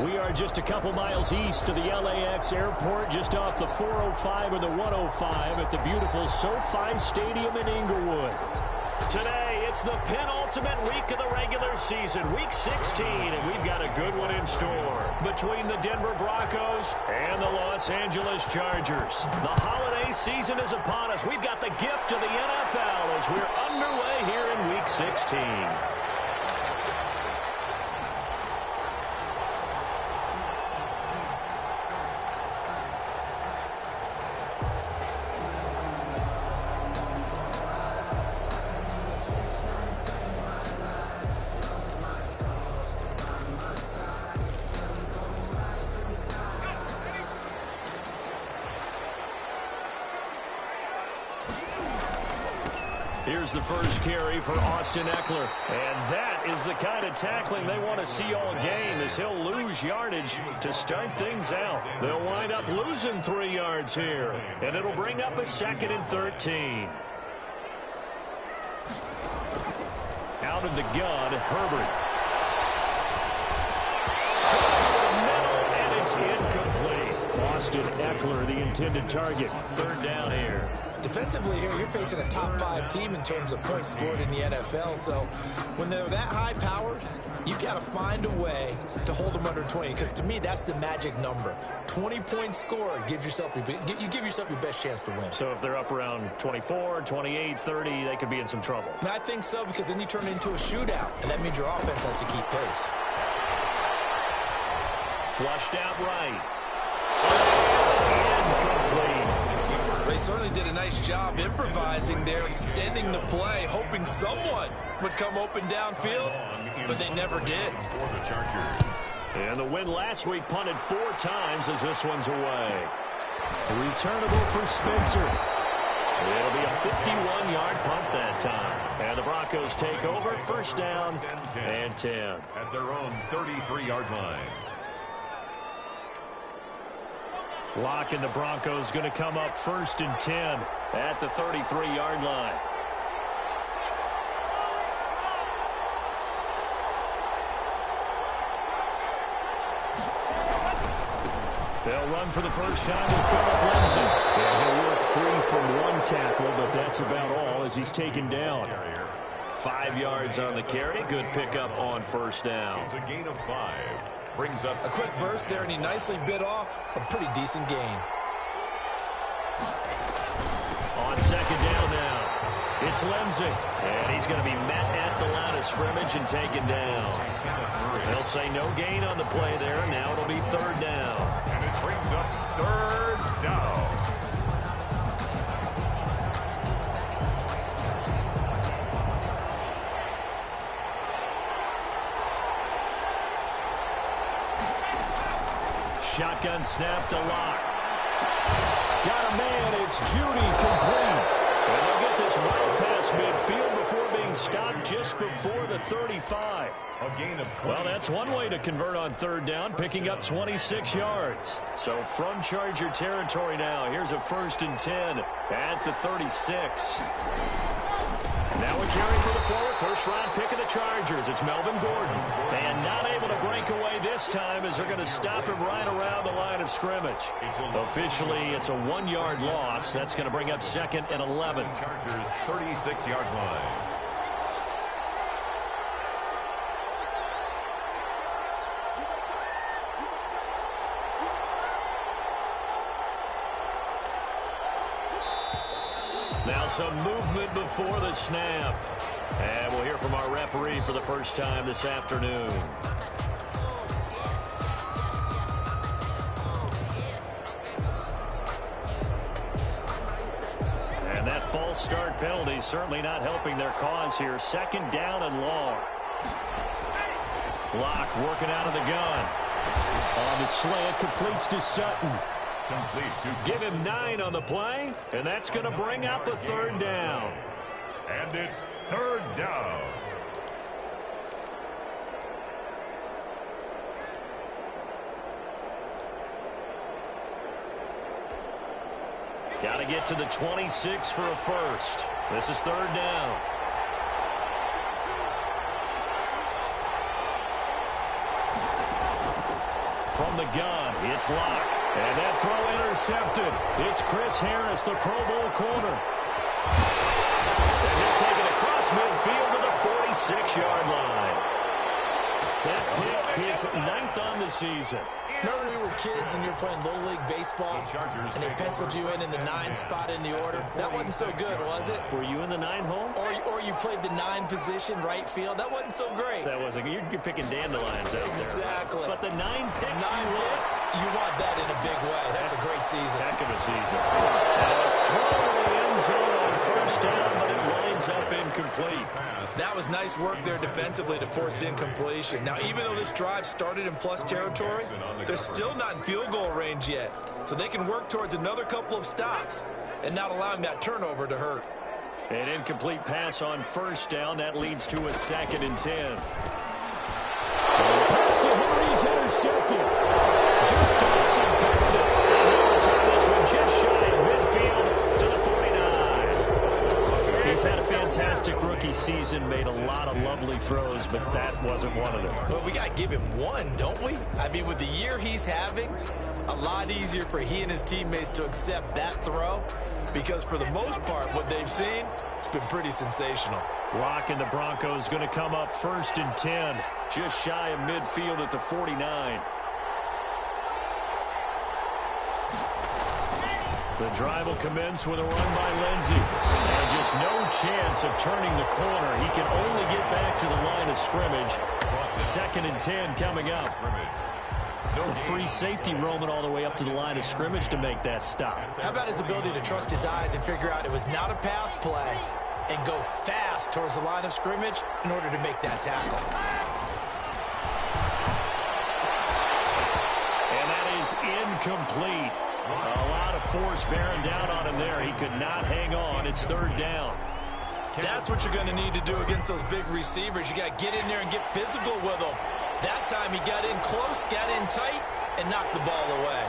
We are just a couple miles east of the LAX airport, just off the 405 or the 105 at the beautiful SoFi Stadium in Inglewood. Today, it's the penultimate week of the regular season, week 16, and we've got a good one in store between the Denver Broncos and the Los Angeles Chargers. The holiday season is upon us. We've got the gift of the NFL as we're underway here in week 16. Here's the first carry for Austin Eckler. And that is the kind of tackling they want to see all game, as he'll lose yardage to start things out. They'll wind up losing 3 yards here, and it'll bring up a 2nd and 13. Out of the gun, Herbert. And it's incomplete. Austin Eckler, the intended target. 3rd down here. Defensively here, you're facing a top-5 team in terms of points scored in the NFL. So when they're that high-powered, you've got to find a way to hold them under 20. Because to me, that's the magic number. 20 points scored gives yourself you give yourself your best chance to win. So if they're up around 24, 28, 30, they could be in some trouble. I think so, because then you turn it into a shootout, and that means your offense has to keep pace. Flushed out right. It's incomplete. They certainly did a nice job improvising there, extending the play, hoping someone would come open downfield, but they never did. And the win last week punted 4 times as this one's away. Returnable for Spencer. It'll be a 51-yard punt that time. And the Broncos take over, 1st down and 10. At their own 33-yard line. Lock and the Broncos going to come up 1st and 10 at the 33-yard line. They'll run for the first time with Phillip Lindsay. And he'll work free from 1 tackle, but that's about all as he's taken down. 5 yards on the carry. Good pickup on 1st down. It's a gain of 5. Brings up a quick burst there, and he nicely bit off a pretty decent gain. On 2nd down now, it's Lindsay. And he's going to be met at the line of scrimmage and taken down. They'll say no gain on the play there. Now it'll be 3rd down. And it brings up 3rd down. Shotgun snap to Lock. Got a man, it's Judy, complete. And they'll get this right past midfield before being stopped just before the 35. A gain of 20. Well, that's one way to convert on 3rd down, picking up 26 yards. So from Charger territory now, here's a 1st and 10 at the 36. Now a carry for the forward, 1st-round pick of the Chargers. It's Melvin Gordon. And not able to break away this time as they're going to stop him right around the line of scrimmage. Officially, it's a 1-yard loss. That's going to bring up 2nd and 11. Chargers 36-yard line. Now some movement before the snap. And we'll hear from our referee for the first time this afternoon. And that false start penalty certainly not helping their cause here. 2nd down and long. Lock working out of the gun. On the slant, completes to Sutton. Complete to give him 9 on the play, and that's going to bring up a 3rd down. And it's 3rd down. Got to get to the 26 for a first. This is 3rd down. from the gun. It's Locke. And that throw intercepted. It's Chris Harris, the Pro Bowl corner. And he'll take it across midfield to the 46-yard line. That pick is 9th on the season. Remember we were kids and you were playing Little League Baseball and they penciled you in the 9 spot in the order? That wasn't so good, was it? Were you in the 9 hole? Or you played the 9 position, right field? That wasn't so great. That wasn't. You're picking dandelions out there. Exactly. But the 9 picks, you want that in a big way. That's a great season. Heck of a season. And a throw in the end zone on first down, but it winds up incomplete. That was nice work there defensively to force incompletion. Now, even though this drive started in plus territory, they're still not in field goal range yet. So they can work towards another couple of stops and not allowing that turnover to hurt. An incomplete pass on first down. That leads to a 2nd and 10. And the pass to Henry's intercepted. Duke Dawson picks it. And he'll return this one just shy of midfield to the 49. He's had a fantastic rookie season, made a lot of lovely throws, but that wasn't one of them. Well, we got to give him one, don't we? I mean, with the year he's having, a lot easier for he and his teammates to accept that throw because for the most part, what they've seen, it's been pretty sensational. Locke and the Broncos going to come up 1st and 10, just shy of midfield at the 49. The drive will commence with a run by Lindsey. And just no chance of turning the corner. He can only get back to the line of scrimmage. 2nd and 10 coming up. A free safety roaming all the way up to the line of scrimmage to make that stop. How about his ability to trust his eyes and figure out it was not a pass play and go fast towards the line of scrimmage in order to make that tackle. And that is incomplete. A lot of force bearing down on him there. He could not hang on. It's 3rd down. That's what you're going to need to do against those big receivers. You got to get in there and get physical with them. That time he got in close, got in tight, and knocked the ball away.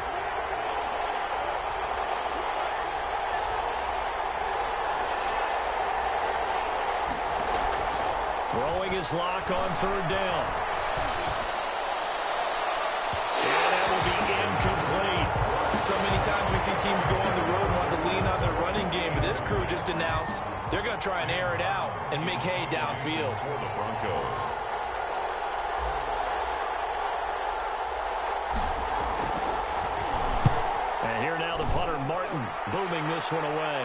Throwing his Locke on 3rd down. And that will be incomplete. So many times we see teams go on the road and want to lean on their running game, but this crew just announced they're going to try and air it out and make hay downfield. For the Broncos. And here now the punter, Martin, booming this one away.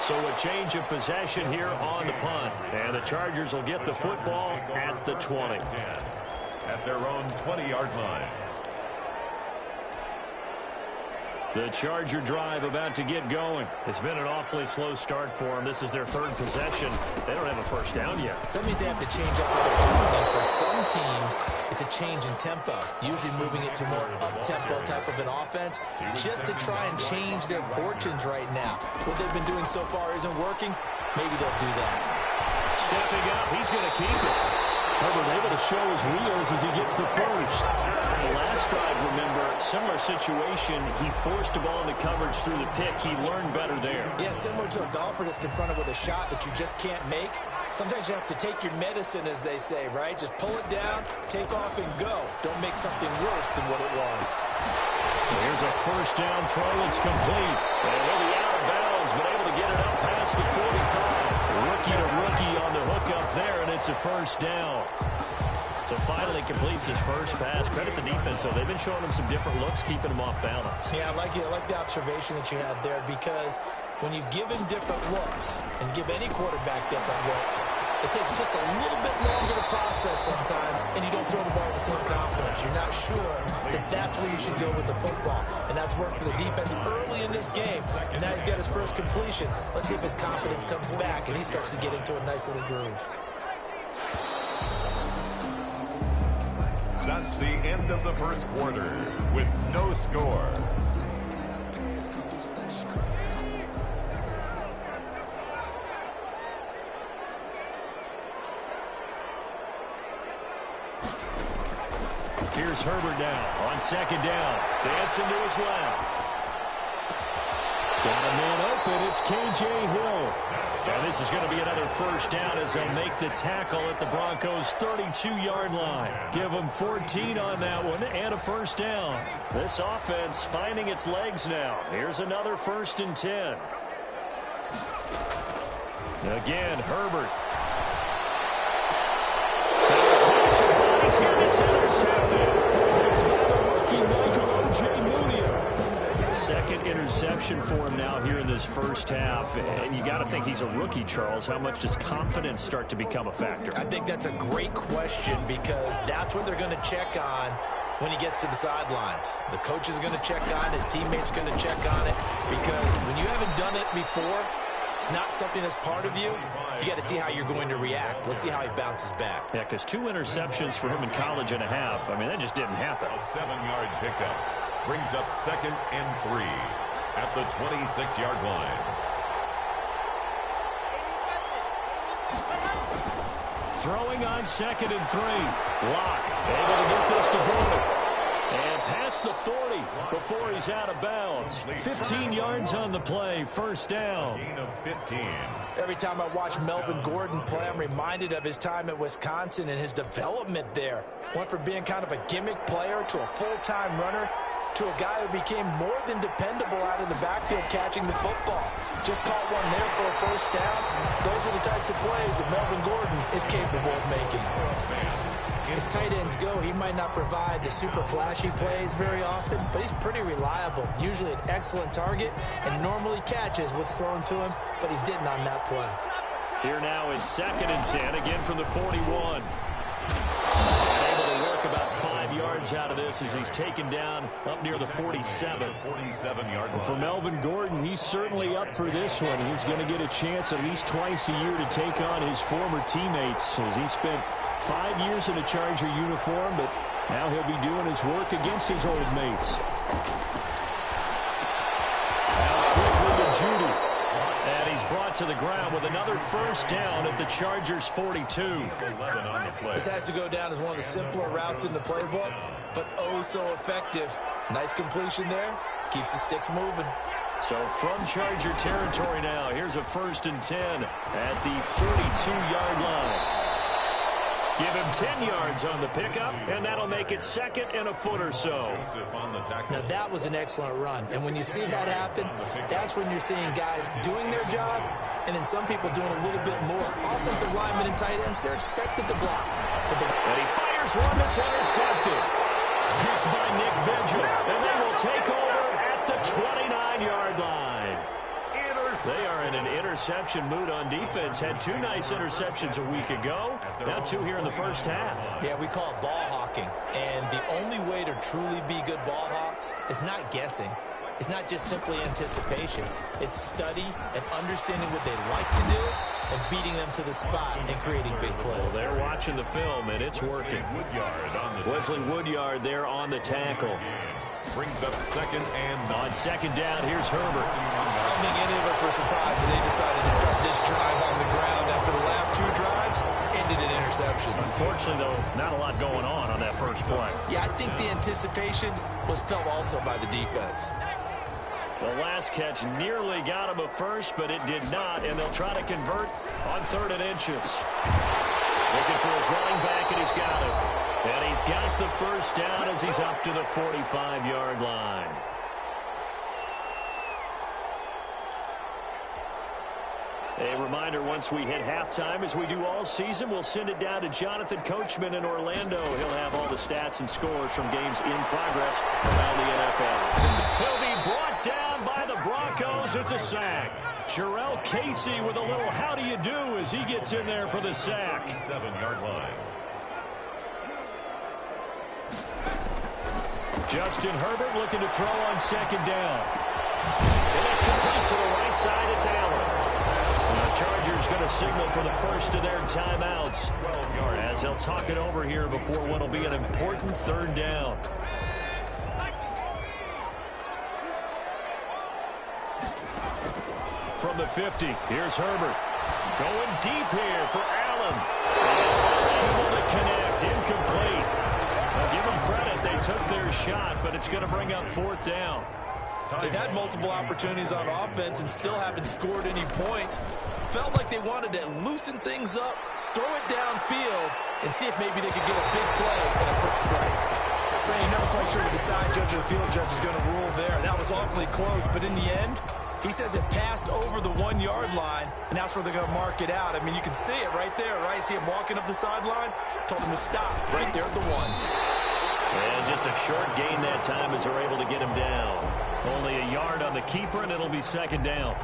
So a change of possession here on the punt. And the Chargers will get the football at the 20. At their own 20-yard line. The Charger drive about to get going. It's been an awfully slow start for them. This is their 3rd possession. They don't have a first down yet. So that means they have to change up what they're doing. And for some teams, it's a change in tempo, usually moving it to more up-tempo type of an offense, just to try and change their fortunes right now. What they've been doing so far isn't working. Maybe they'll do that. Stepping up, he's going to keep it. Herbert able to show his wheels as he gets the first. The last drive, remember, similar situation. He forced the ball into coverage through the pick. He learned better there. Yeah, similar to a golfer that's confronted with a shot that you just can't make. Sometimes you have to take your medicine, as they say, right? Just pull it down, take off, and go. Don't make something worse than what it was. Here's a first down throw. It's complete. And he'll be out of bounds, but able to get it up past the 45. Rookie to rookie on the hook up there, and it's a first down. So finally completes his first pass. Credit the defense, though. They've been showing him some different looks, keeping him off balance. Yeah, I like the observation that you had there, because when you give him different looks and give any quarterback different looks, it takes just a little bit longer to process sometimes, and you don't throw the ball with the same confidence. You're not sure that that's where you should go with the football, and that's worked for the defense early in this game, and now he's got his first completion. Let's see if his confidence comes back and he starts to get into a nice little groove. That's the end of the first quarter with no score. Here's Herbert now on 2nd down. Dancing to his left. Got a man open. It's K.J. Hill. And this is going to be another first down as they'll make the tackle at the Broncos' 32-yard line. Give them 14 on that one and a first down. This offense finding its legs now. Here's another 1st and 10. Again, Herbert. Here, it's intercepted. It's by the rookie Michael Ojemudia. Second interception for him now here in this first half. And you got to think he's a rookie, Charles. How much does confidence start to become a factor? I think that's a great question because that's what they're going to check on when he gets to the sidelines. The coach is going to check on, his teammates are going to check on it, because when you haven't done it before, it's not something that's part of you. You got to see how you're going to react. Let's see how he bounces back. Yeah, because 2 interceptions for him in college and a half. I mean, that just didn't happen. A 7-yard pickup brings up 2nd and 3 at the 26-yard line. Throwing on 2nd and 3. Locke able to get this to Gordon. And past the 40 before he's out of bounds. 15 yards on the play. First down. Gain of 15. Every time I watch Melvin Gordon play, I'm reminded of his time at Wisconsin and his development there. Went from being kind of a gimmick player to a full-time runner to a guy who became more than dependable out of the backfield catching the football. Just caught one there for a first down. Those are the types of plays that Melvin Gordon is capable of making. As tight ends go, he might not provide the super flashy plays very often, but he's pretty reliable. Usually an excellent target and normally catches what's thrown to him, but he didn't on that play. Here now is 2nd and 10, again from the 41. Able to work about 5 yards out of this as he's taken down up near the 47. 47-yard line. For Melvin Gordon, he's certainly up for this one. He's going to get a chance at least twice a year to take on his former teammates as he spent 5 years in a Charger uniform, but now he'll be doing his work against his old mates. Now quickly to Judy. And he's brought to the ground with another first down at the Chargers' 42. 11 on the play. This has to go down as one of the simpler routes in the playbook, but oh so effective. Nice completion there. Keeps the sticks moving. So from Charger territory now, here's a 1st and 10 at the 42-yard line. Give him 10 yards on the pickup, and that'll make it 2nd and a foot or so. Now, that was an excellent run. And when you see that happen, that's when you're seeing guys doing their job, and then some people doing a little bit more. Offensive linemen and tight ends, they're expected to block. And he fires one that's intercepted. Picked by Nick Vigil. And they will take over at the 29-yard line. They are in an interception mood on defense. Had 2 nice interceptions a week ago. Now 2 here in the first half. Yeah, we call it ball hawking. And the only way to truly be good ball hawks is not guessing. It's not just simply anticipation. It's study and understanding what they like to do and beating them to the spot and creating big plays. Well, they're watching the film, and it's working. Wesley Woodyard there on the tackle. Brings up 2nd and 9. On 2nd down, here's Herbert. I don't think any of us were surprised that they decided to start this drive on the ground after the last 2 drives ended in interceptions. Unfortunately, though, not a lot going on that first play. Yeah, I think the anticipation was felt also by the defense. The last catch nearly got him a first, but it did not, and they'll try to convert on 3rd and inches. Looking for his running back, and he's got it. And he's got the first down as he's up to the 45-yard line. A reminder, once we hit halftime, as we do all season, we'll send it down to Jonathan Coachman in Orlando. He'll have all the stats and scores from games in progress around the NFL. He'll be brought down by the Broncos. It's a sack. Jarrell Casey with a little how do you do as he gets in there for the sack. 7-yard line. Justin Herbert looking to throw on 2nd down. And it's complete to the right side. It's Allen. The Chargers going to signal for the first of their timeouts as they'll talk it over here before what will be an important 3rd down. From the 50, here's Herbert. Going deep here for Allen. Able to connect, incomplete. I'll give them credit, they took their shot, but it's going to bring up 4th down. They've had multiple opportunities on offense and still haven't scored any points. Felt like they wanted to loosen things up, throw it downfield, and see if maybe they could get a big play and a quick strike. Brandon, never quite sure to decide. Judge of the field judge is going to rule there. That was awfully close, but in the end, he says it passed over the 1-yard line, and that's where they're going to mark it out. I mean, you can see it right there, right? See him walking up the sideline? Told him to stop right there at the 1. And just a short gain that time as they're able to get him down. Only a yard on the keeper, and it'll be second down.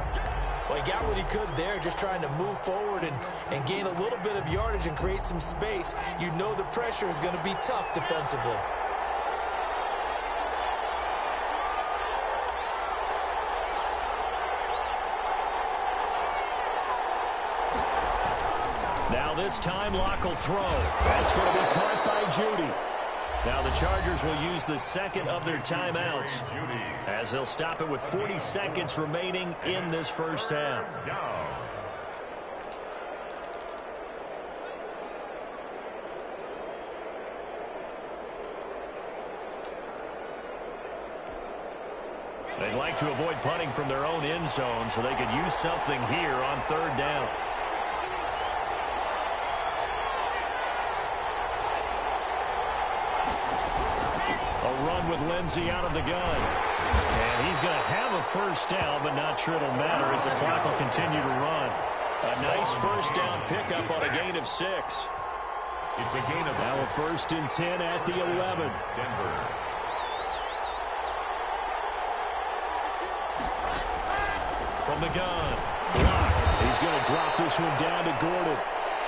Well, he got what he could there, just trying to move forward and gain a little bit of yardage and create some space. You know the pressure is going to be tough defensively. Now this time, Locke will throw. That's going to be caught by Judy. Now the Chargers will use the second of their timeouts as they'll stop it with 40 seconds remaining in this first half. They'd like to avoid punting from their own end zone so they could use something here on third down. Run with Lindsey out of the gun. And he's going to have a first down, but not sure it'll matter as the clock will continue to run. A nice first down pickup on a gain of 6. It's a gain of now a 1st and 10 at the 11. Denver. From the gun. Locke. He's going to drop this one down to Gordon.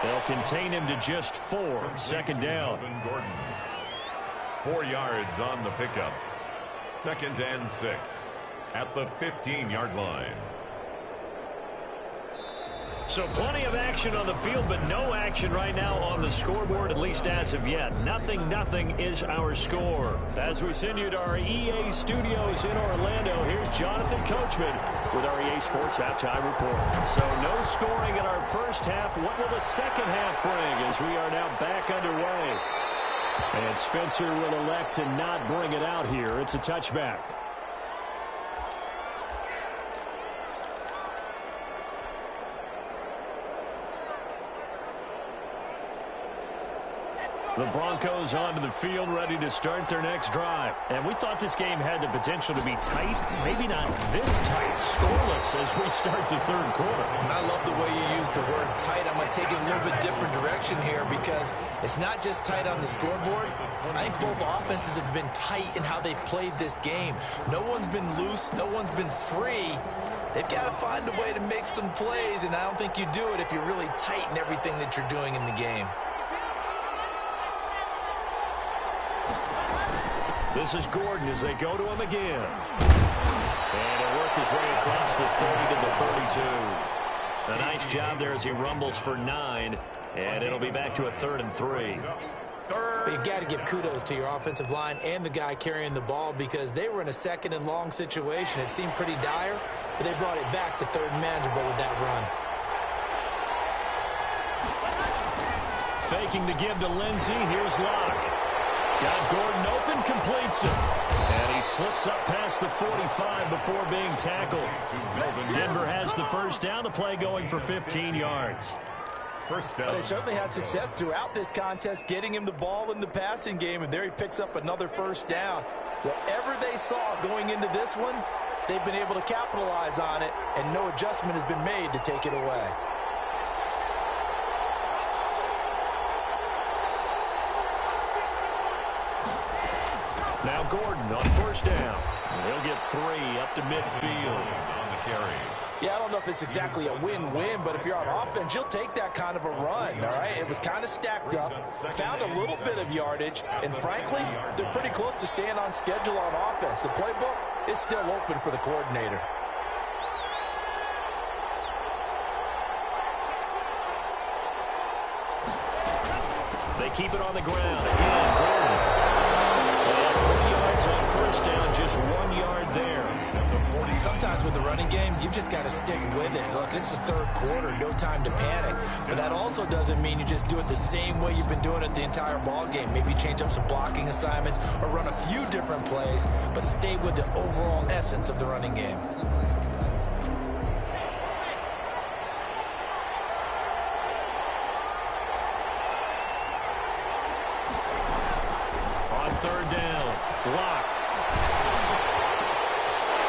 They'll contain him to just 4. Second down. Gordon. 4 yards on the pickup. 2nd and 6 at the 15-yard line. So plenty of action on the field, but no action right now on the scoreboard, at least as of yet. 0-0 is our score. As we send you to our EA studios in Orlando, here's Jonathan Coachman with our EA Sports Halftime Report. So no scoring in our first half. What will the second half bring as we are now back underway? And Spencer will elect to not bring it out here. It's a touchback. The Broncos onto the field, ready to start their next drive. And we thought this game had the potential to be tight. Maybe not this tight, scoreless as we start the third quarter. And I love the way you use the word tight. I'm going to take it a little bit different direction here because it's not just tight on the scoreboard. I think both offenses have been tight in how they've played this game. No one's been loose. No one's been free. They've got to find a way to make some plays, and I don't think you do it if you're really tight in everything that you're doing in the game. This is Gordon as they go to him again. And he'll work his way across the 30 to the 32. A nice job there as he rumbles for 9. And it'll be back to a 3rd and 3. But you've got to give kudos to your offensive line and the guy carrying the ball because they were in a 2nd and long situation. It seemed pretty dire, but they brought it back to 3rd and manageable with that run. Faking the give to Lindsey. Here's Locke. Got Gordon open, completes it. And he slips up past the 45 before being tackled. Denver has the first down. The play going for 15 yards. First down. But they certainly had success throughout this contest, getting him the ball in the passing game, and there he picks up another first down. Whatever they saw going into this one, they've been able to capitalize on it, and no adjustment has been made to take it away. Now Gordon on first down. He'll get 3 up to midfield. On the carry. Yeah, I don't know if it's exactly a win-win, but if you're on offense, you'll take that kind of a run, all right? It was kind of stacked up, found a little bit of yardage, and frankly, they're pretty close to staying on schedule on offense. The playbook is still open for the coordinator. They keep it on the ground. Again, Gordon. And 3 yards on first down, just 1 yard there. Sometimes with the running game, you've just got to stick with it. Look, it's the third quarter, no time to panic. But that also doesn't mean you just do it the same way you've been doing it the entire ball game. Maybe change up some blocking assignments or run a few different plays, but stay with the overall essence of the running game. On third down, Locke.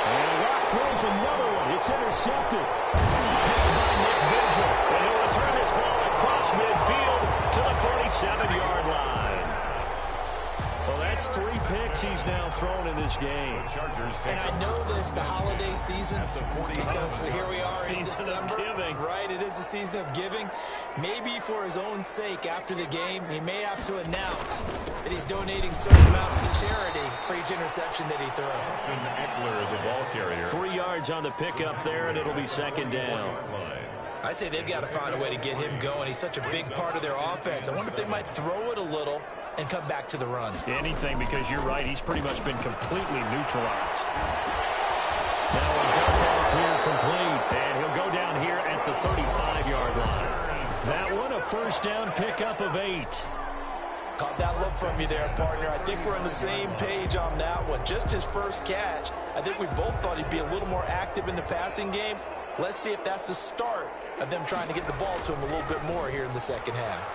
And Locke throws another one. It's intercepted. Picked by Nick Vigil. And he'll return this ball across midfield to the 47-yard line. Well, that's 3 picks he's now thrown in this game. And I know this, the holiday season, because here we are in December. Right, it is the season of giving. Maybe for his own sake, after the game, he may have to announce that he's donating certain amounts to charity for each interception that he throws. Eckler, the ball carrier. 3 yards on the pickup there, and it'll be second down. I'd say they've got to find a way to get him going. He's such a big part of their offense. I wonder if they might throw it a little and come back to the run. Anything, because you're right, he's pretty much been completely neutralized. Now a dump off here complete, and he'll go down here at the 35-yard line. That one a first down pickup of 8. Caught that look from you there, partner. I think we're on the same page on that one. Just his first catch. I think we both thought he'd be a little more active in the passing game. Let's see if that's the start of them trying to get the ball to him a little bit more here in the second half.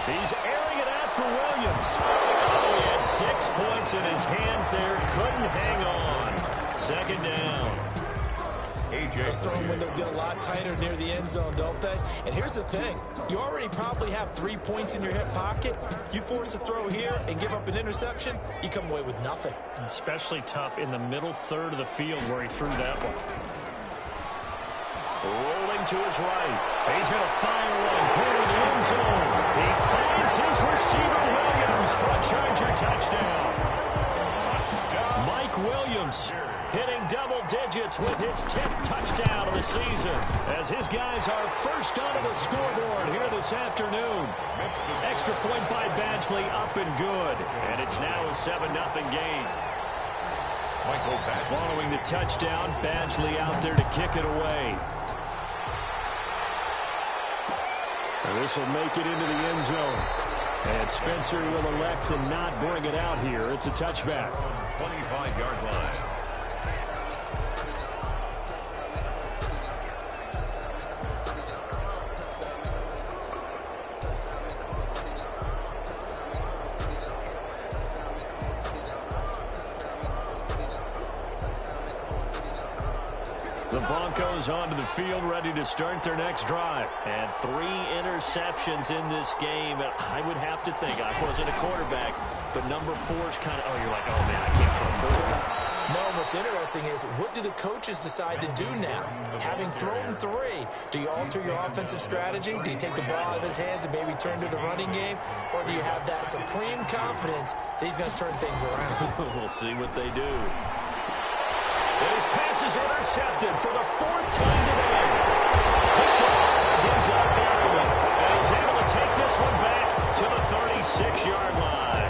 He's airing it out for Williams. Oh, he had 6 points in his hands there. Couldn't hang on. Second down. Those throwing windows get a lot tighter near the end zone, don't they? And here's the thing. You already probably have 3 points in your hip pocket. You force a throw here and give up an interception, you come away with nothing. Especially tough in the middle third of the field where he threw that one. Rolling to his right. He's going to fire one clear to the end zone. He finds his receiver, Williams, for a Charger touchdown. Mike Williams hitting double digits with his 10th touchdown of the season as his guys are first onto the scoreboard here this afternoon. Extra point by Badgley up and good. And it's now a 7-0 game. Following the touchdown, Badgley out there to kick it away. And this will make it into the end zone. And Spencer will elect to not bring it out here. It's a touchback. 25-yard line. The Broncos onto the field, ready to start their next drive. And 3 interceptions in this game. And I would have to think, I wasn't a quarterback, but number 4's kind of, oh, you're like, oh, man, I can't throw 4. No, what's interesting is, what do the coaches decide to do now? Having thrown 3, do you alter your offensive strategy? Do you take the ball out of his hands and maybe turn to the running game? Or do you have that supreme confidence that he's going to turn things around? We'll see what they do. And his pass is intercepted for the 4th time today. Picked off by Denzel Perryman. And he's able to take this one back to the 36-yard line.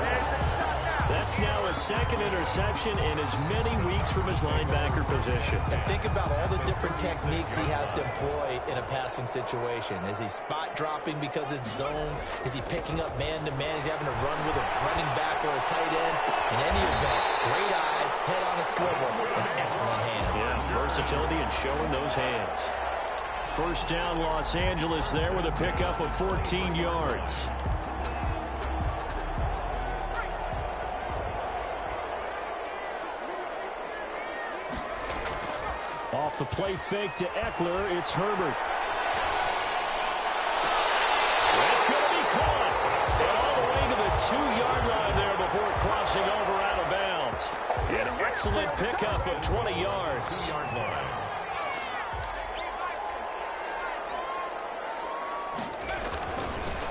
That's now his 2nd interception in as many weeks from his linebacker position. And think about all the different techniques he has to employ in a passing situation. Is he spot dropping because it's zone? Is he picking up man-to-man? Is he having to run with a running back or a tight end? In any event, great eyes, head on a swivel, and excellent hands. Yeah, versatility and showing those hands. First down, Los Angeles there with a pickup of 14 yards. Off the play fake to Eckler, it's Herbert. That's going to be caught. And all the way to the 2-yard line there before crossing over out of bounds. An excellent pickup of 20 yards. 2-yard line.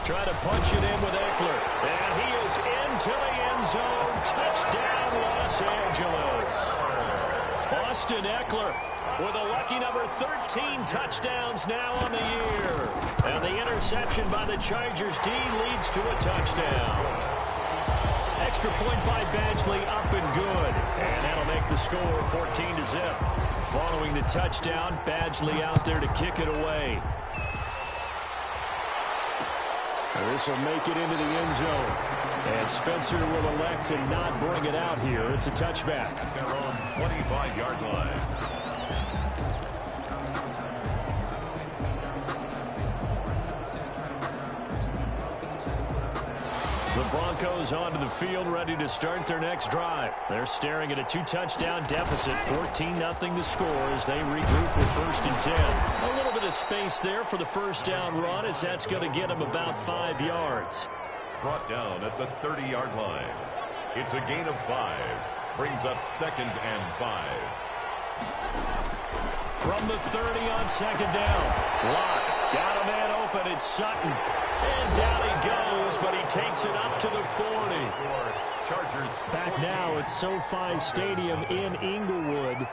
Try to punch it in with Eckler. And he is into the end zone. Touchdown, Los Angeles. Austin Eckler with a lucky number 13 touchdowns now on the year. And the interception by the Chargers D leads to a touchdown. Extra point by Badgley, up and good. And that'll make the score 14-0. Following the touchdown, Badgley out there to kick it away. This will make it into the end zone. And Spencer will elect to not bring it out here. It's a touchback. At their own 25-yard line. The Broncos onto the field, ready to start their next drive. They're staring at a 2-touchdown deficit, 14-0 to score as they regroup with 1st and 10. A little bit of space there for the first down run, as that's going to get them about 5 yards. Brought down at the 30-yard line. It's a gain of 5. Brings up 2nd and 5. From the 30 on 2nd down. Locke got a man open. It's Sutton. And down he goes, but he takes it up to the 40. Chargers Back now at SoFi Stadium in Inglewood.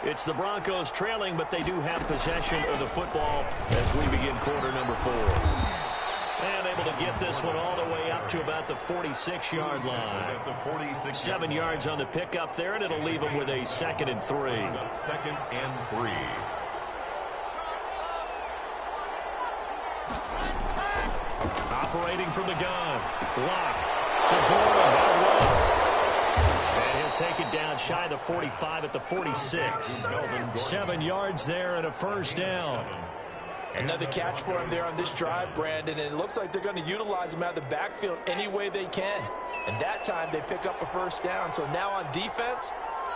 It's the Broncos trailing, but they do have possession of the football as we begin quarter number 4. And able to get this one all the way up to about the 46-yard line. 7 yards on the pickup there, and it'll leave them with a 2nd and 3. 2nd and 3. Operating from the gun. Locke to Bourne out left. And he'll take it down shy of the 45 at the 46. 7 yards there and a first down. Another catch for him there on this drive, Brandon, and it looks like they're going to utilize him out of the backfield any way they can. And that time they pick up a first down. So now on defense,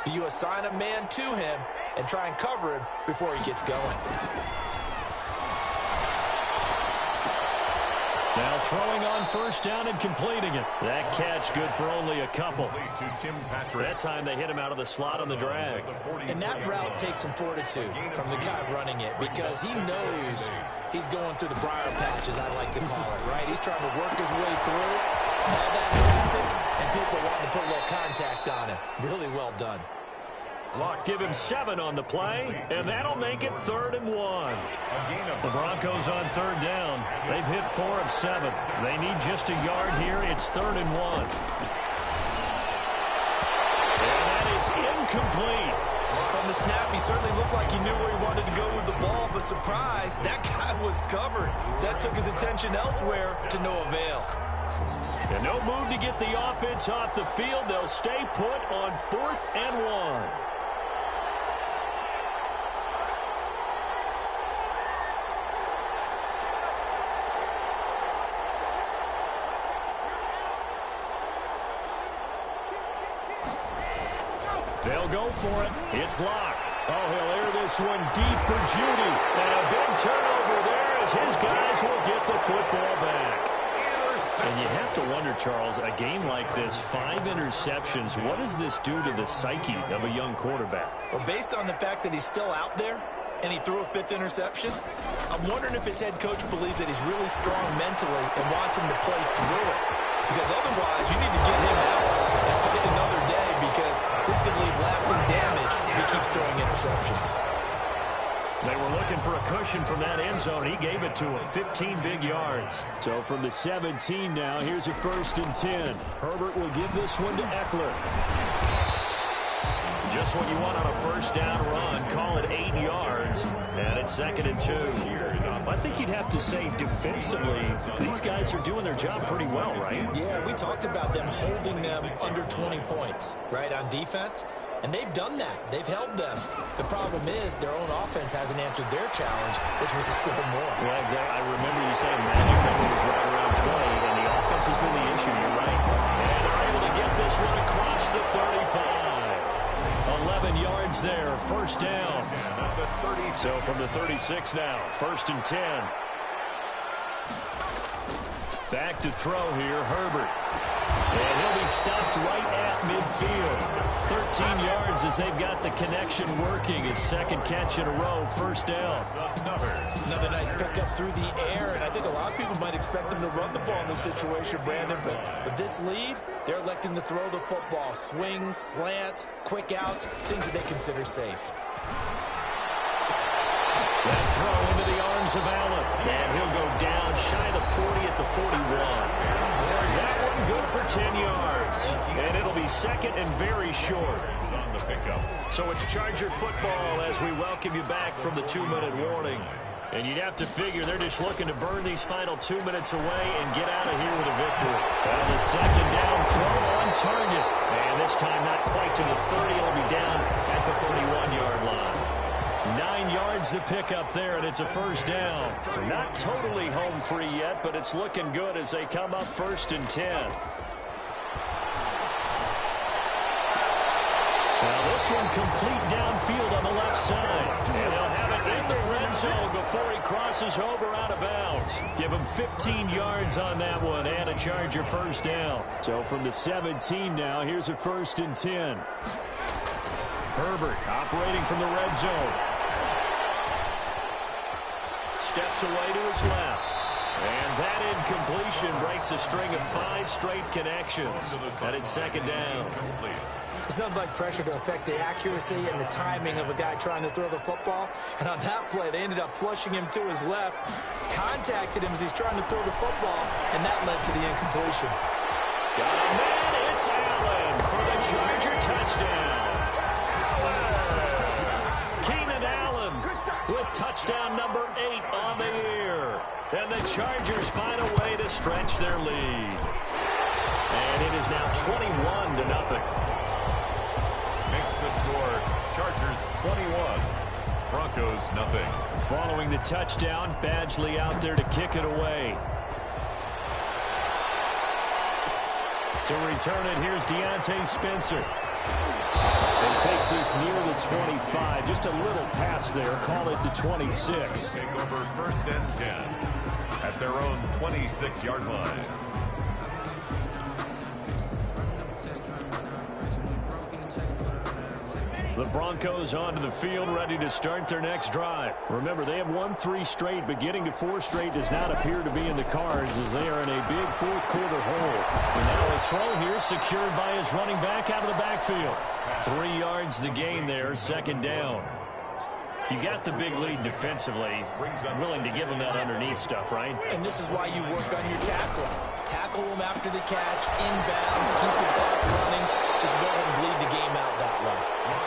do you assign a man to him and try and cover him before he gets going? Now throwing on first down and completing it. That catch good for only a couple. To Tim Patrick. That time they hit him out of the slot on the drag. And that route takes some fortitude from the guy running it because he knows he's going through the briar patch, as I like to call it, right? He's trying to work his way through all that traffic and people wanting to put a little contact on him. Really well done. Give him 7 on the play, and that'll make it 3rd and 1. The Broncos on 3rd down. They've hit 4 of 7. They need just a yard here. It's 3rd and 1. And that is incomplete. From the snap, he certainly looked like he knew where he wanted to go with the ball, but surprise, that guy was covered. So that took his attention elsewhere to no avail. And no move to get the offense off the field. They'll stay put on 4th and 1. They'll go for it. It's Locke. Oh, he'll air this one deep for Judy. And a big turnover there as his guys will get the football back. And you have to wonder, Charles, a game like this, 5 interceptions, what does this do to the psyche of a young quarterback? Well, based on the fact that he's still out there and he threw a 5th interception, I'm wondering if his head coach believes that he's really strong mentally and wants him to play through it. Because otherwise, you need to get him out and fight another day because this could leave lasting damage if he keeps throwing interceptions. They were looking for a cushion from that end zone. He gave it to him. 15 big yards. So from the 17 now, here's a 1st and 10. Herbert will give this one to Eckler. Just what you want on a first down run. Call it 8 yards. And it's 2nd and 2. I think you'd have to say defensively, these guys are doing their job pretty well, right? Yeah, we talked about them holding them under 20 points, right, on defense. And they've done that. They've held them. The problem is their own offense hasn't answered their challenge, which was to score more. Yeah, exactly. I remember you saying magic number was right around 20, and the offense has been the issue. You're right. And they're able to get this one across the 35. 11 yards there. First down. So from the 36 now. 1st and 10. Back to throw here, Herbert. And he'll be stopped right at midfield. 13 yards as they've got the connection working. His 2nd catch in a row, first down. Another nice pickup through the air, and I think a lot of people might expect them to run the ball in this situation, Brandon, but with this lead, they're electing to throw the football. Swings, slants, quick outs, things that they consider safe. That throw into the arms of Allen, and he'll go down shy of the 40 at the 41. That one good for 10 yards. yards. And it'll be second and very short. On the pickup. So it's Charger football as we welcome you back from the 2-minute warning. And you'd have to figure they're just looking to burn these final 2 minutes away and get out of here with a victory. And the second down throw on target. And this time not quite to the 30. It'll be down at the 31-yard line. 9 yards to pick up there, and it's a first down. Not totally home free yet, but it's looking good as they come up 1st and 10. Now this one complete downfield on the left side. And they'll have it in the red zone before he crosses over out of bounds. Give him 15 yards on that one and a Charger first down. So from the 17 now, here's a 1st and 10. Herbert operating from the red zone. Steps away to his left. And that incompletion breaks a string of 5 straight connections. And it's 2nd down. There's nothing like pressure to affect the accuracy and the timing of a guy trying to throw the football. And on that play, they ended up flushing him to his left, contacted him as he's trying to throw the football, and that led to the incompletion. Got a man, it's Allen for the Charger touchdown. Keenan Allen with touchdown number 8 on the year. And the Chargers find a way to stretch their lead. And it is now 21-0. Makes the score Chargers 21, Broncos nothing. Following the touchdown, Badgley out there to kick it away. To return it, here's Deontay Spencer. And takes this near the 25. Just a little pass there. Call it the 26. Take over 1st and 10 at their own 26-yard line. The Broncos onto the field, ready to start their next drive. Remember, they have won 3 straight, but getting to 4 straight does not appear to be in the cards as they are in a big 4th quarter hole. And now a throw here secured by his running back out of the backfield. 3 yards the gain there, 2nd down. You got the big lead defensively. Willing to give him that underneath stuff, right? And this is why you work on your tackle. Tackle him after the catch, inbounds, keep the clock running. Just go ahead and bleed the game out that way.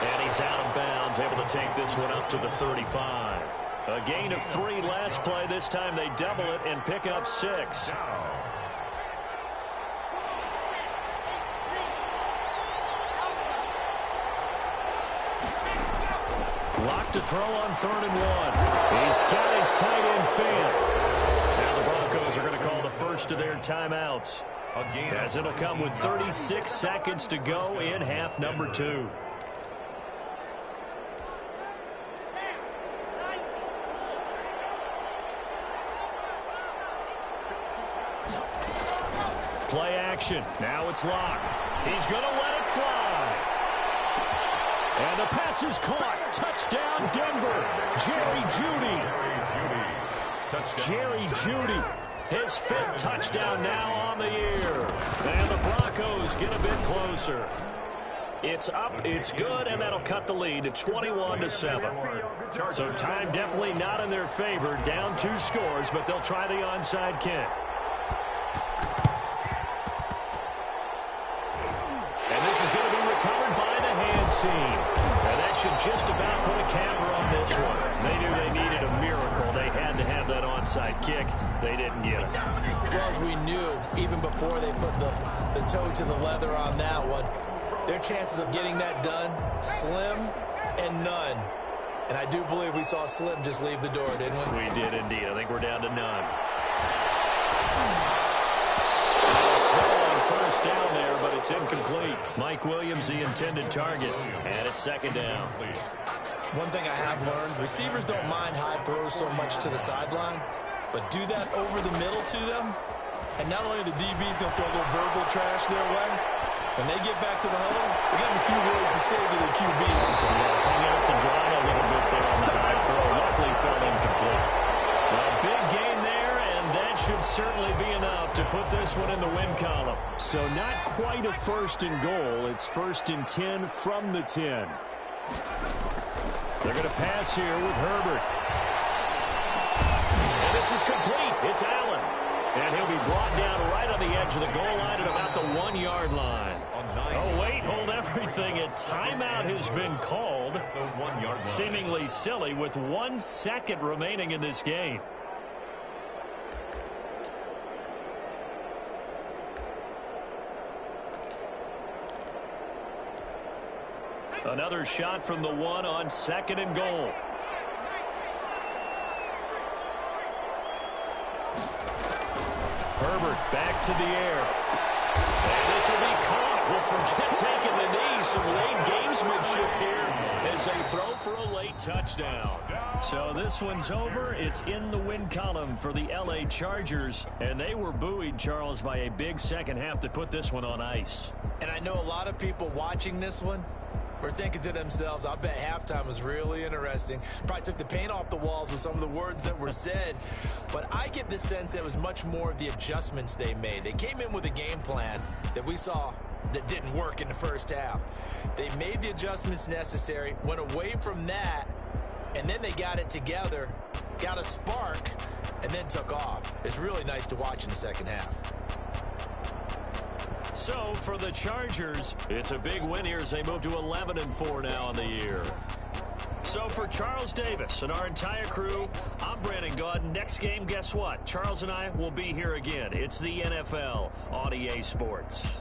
And he's out of bounds, able to take this one up to the 35. A gain of 3 last play. This time they double it and pick up 6. Locked to throw on 3rd and 1. He's got his tight end fan. Now the Broncos are going to call the first of their timeouts, as it'll come with 36 seconds to go in half number 2. Play action. Now it's locked. He's going to let it fly. And the pass is caught. Touchdown, Denver. Jerry Jeudy. His 5th touchdown now on the year. And the Broncos get a bit closer. It's up, it's good, and that'll cut the lead to 21-7. So time definitely not in their favor. Down 2 scores, but they'll try the onside kick. And this is going to be recovered by the hands team. And that should just about put a capper on this one. They knew they needed a miracle. They had to have that onside kick. They didn't get it. Well, as we knew, even before they put the toe to the leather on that one, their chances of getting that done, slim and none. And I do believe we saw Slim just leave the door, didn't we? We did indeed. I think we're down to none. First down there, but it's incomplete. Mike Williams, the intended target, and it's 2nd down. One thing I have learned, receivers don't mind high throws so much to the sideline, but do that over the middle to them, and not only the DB's going to throw a little verbal trash their way, when they get back to the huddle, they got a few words to say to their QB. Hang out to drive a little bit there on the high throw. Luckily fell incomplete. A big gain there, and that should certainly be enough to put this one in the win column. So not quite a 1st and goal. It's 1st and 10 from the 10. They're going to pass here with Herbert. And this is complete. It's Allen. And he'll be brought down right on the edge of the goal line at about the 1-yard line. Oh, wait, hold everything. A timeout has been called. The 1-yard line. Seemingly silly with 1 second remaining in this game. Another shot from the 1 on 2nd and goal. Herbert back to the air. And this will be caught. We'll forget taking the knee. Some late gamesmanship here as they throw for a late touchdown. So this one's over. It's in the win column for the LA Chargers. And they were buoyed, Charles, by a big second half to put this one on ice. And I know a lot of people watching this one were thinking to themselves, I bet halftime was really interesting. Probably took the paint off the walls with some of the words that were said. But I get the sense it was much more of the adjustments they made. They came in with a game plan that we saw that didn't work in the first half. They made the adjustments necessary, went away from that, and then they got it together, got a spark, and then took off. It's really nice to watch in the second half. So for the Chargers, it's a big win here as they move to 11-4 now on the year. So for Charles Davis and our entire crew, I'm Brandon Gaudin. Next game, guess what? Charles and I will be here again. It's the NFL on EA Sports.